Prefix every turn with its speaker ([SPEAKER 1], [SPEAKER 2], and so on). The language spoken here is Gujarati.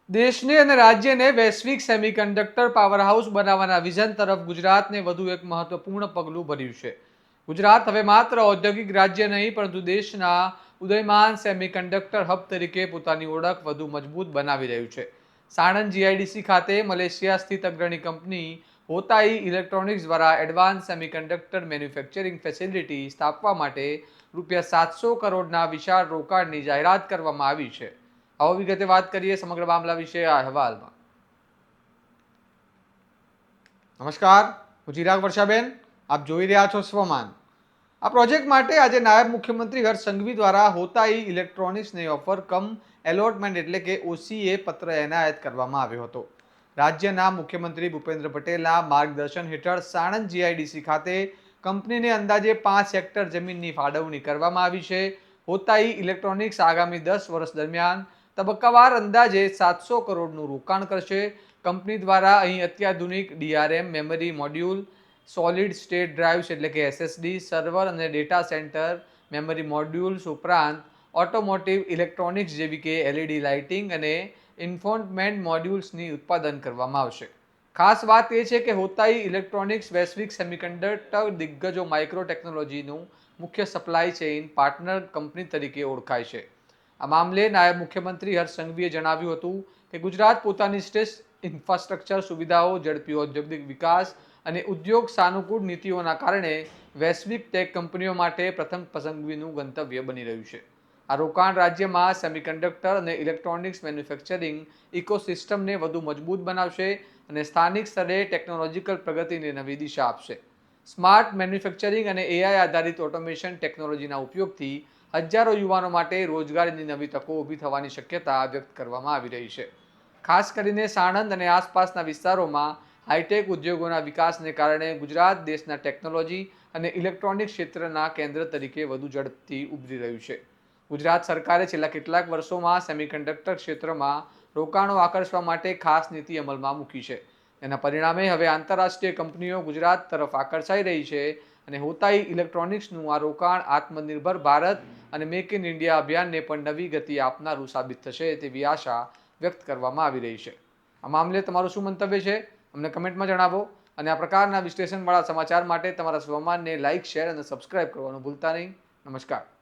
[SPEAKER 1] દેશને અને રાજ્યને વૈશ્વિક સેમિકન્ડક્ટર પાવરહાઉસ બનાવવાના વિઝન તરફ ગુજરાતને વધુ એક મહત્વપૂર્ણ પગલું ભર્યું છે. ગુજરાત હવે માત્ર ઔદ્યોગિક રાજ્ય નહીં પરંતુ દેશના ઉદયમાન સેમિકન્ડક્ટર હબ તરીકે પોતાની ઓળખ વધુ મજબૂત બનાવી રહ્યું છે. સાણંદ જીઆઈડીસી ખાતે મલેશિયા સ્થિત અગ્રણી કંપની હોતાઈ ઇલેક્ટ્રોનિક્સ દ્વારા એડવાન્સ સેમિકન્ડક્ટર મેન્યુફેક્ચરિંગ ફેસિલિટી સ્થાપવા માટે ₹700 કરોડના વિશાળ રોકાણની જાહેરાત કરવામાં આવી છે. આવો વિગતે વાત કરીએ સમગ્ર મામલા વિશે આ અહેવાલમાં. નમસ્કાર, હું ચિરાગ વર્ષાબેન, આપ જોઈ રહ્યા છો સ્વમાન. આ પ્રોજેક્ટ માટે આજે નાયબ મુખ્યમંત્રી હર્ષ સંઘવી દ્વારા હોતાઈ ઇલેક્ટ્રોનિક્સને ઓફર કમ એલોટમેન્ટ એટલે કે ઓસીએ પત્ર એનાયત કરવામાં આવ્યો હતો. રાજ્યના મુખ્યમંત્રી ભૂપેન્દ્ર પટેલના માર્ગદર્શન હેઠળ સાણંદ જીઆઈડીસી ખાતે કંપનીને અંદાજે 5 હેક્ટર જમીનની ફાળવણી કરવામાં આવી છે. હોતાઈ ઇલેક્ટ્રોનિક્સ આગામી 10 વર્ષ દરમિયાન તબક્કાવાર અંદાજે 700 કરોડનું રોકાણ કરશે. કંપની દ્વારા અહીં અત્યાધુનિક DRM memory module, solid state drives એટલે કે એસએસડી, સર્વર અને ડેટા સેન્ટર મેમરી મોડ્યુલ્સ ઉપરાંત ઓટોમોટિવ ઇલેક્ટ્રોનિક્સ જેવી કે એલઈડી લાઇટિંગ અને ઇન્ફોન્ટમેન્ટ મોડ્યુલ્સની ઉત્પાદન કરવામાં આવશે. ખાસ વાત એ છે કે હોતાઈ ઇલેક્ટ્રોનિક્સ વૈશ્વિક સેમિકન્ડક્ટર દિગ્ગજો માઇક્રો ટેકનોલોજીનું મુખ્ય સપ્લાય ચેઇન પાર્ટનર કંપની તરીકે ઓળખાય છે. આ મામલે નાયબ મુખ્યમંત્રી હર્ષ સંઘવીએ જણાવ્યું હતું કે ગુજરાત પોતાની શ્રેષ્ઠ ઇન્ફ્રાસ્ટ્રક્ચર સુવિધાઓ, ઝડપી ઔદ્યોગિક વિકાસ અને ઉદ્યોગ સાનુકૂળ નીતિઓના કારણે વૈશ્વિક ટેક કંપનીઓ માટે પ્રથમ પસંદગીનું ગંતવ્ય બની રહ્યું છે. આ રોકાણ રાજ્યમાં સેમિકન્ડક્ટર અને ઇલેક્ટ્રોનિક્સ મેન્યુફેક્ચરિંગ ઇકોસિસ્ટમને વધુ મજબૂત બનાવશે અને સ્થાનિક સ્તરે ટેકનોલોજીકલ પ્રગતિને નવી દિશા આપશે. સ્માર્ટ મેન્યુફેક્ચરિંગ અને એઆઈ આધારિત ઓટોમેશન ટેકનોલોજીના ઉપયોગથી હજારો યુવાનો માટે રોજગારીની નવી તકો ઊભી થવાની શક્યતા વ્યક્ત કરવામાં આવી રહી છે. ખાસ કરીને સાણંદ અને આસપાસના વિસ્તારોમાં હાઈટેક ઉદ્યોગોના વિકાસને કારણે ગુજરાત દેશના ટેકનોલોજી અને ઇલેક્ટ્રોનિક ક્ષેત્રના કેન્દ્ર તરીકે વધુ ઝડપથી ઉભરી રહ્યું છે. ગુજરાત સરકારે છેલ્લા કેટલાક વર્ષોમાં સેમિકન્ડક્ટર ક્ષેત્રમાં રોકાણો આકર્ષવા માટે ખાસ નીતિ અમલમાં મૂકી છે. એના પરિણામે હવે આંતરરાષ્ટ્રીય કંપનીઓ ગુજરાત તરફ આકર્ષાઈ રહી છે અને હોતાઈ ઇલેક્ટ્રોનિક્સનું આ રોકાણ આત્મનિર્ભર ભારત અને મેક ઇન ઇન્ડિયા અભિયાનને પણ નવી ગતિ આપનારું સાબિત થશે તેવી આશા વ્યક્ત કરવામાં આવી રહી છે. આ મામલે તમારું શું મંતવ્ય છે અમને કમેન્ટમાં જણાવો અને આ પ્રકારના વિશ્લેષણવાળા સમાચાર માટે તમારા સ્વમાનને લાઇક, શેર અને સબસ્ક્રાઇબ કરવાનું ભૂલતા નહીં. નમસ્કાર.